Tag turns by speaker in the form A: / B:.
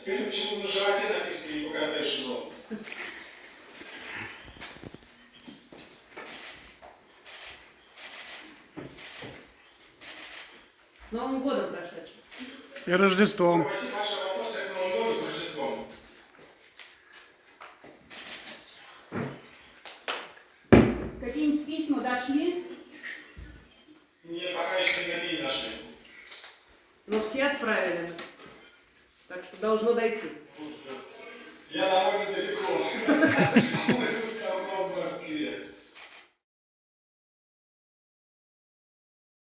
A: Теперь почему на животе написано ипокондрия шизофрения?
B: С Новым годом прошедшим.
C: И Рождеством.
A: Спасибо, ваши вопросы к Новому году с Рождеством.
B: Какие-нибудь письма дошли?
A: Нет, пока еще никакие не нашли.
B: Но все отправили. Так что должно дойти.
A: Я довольно далеко.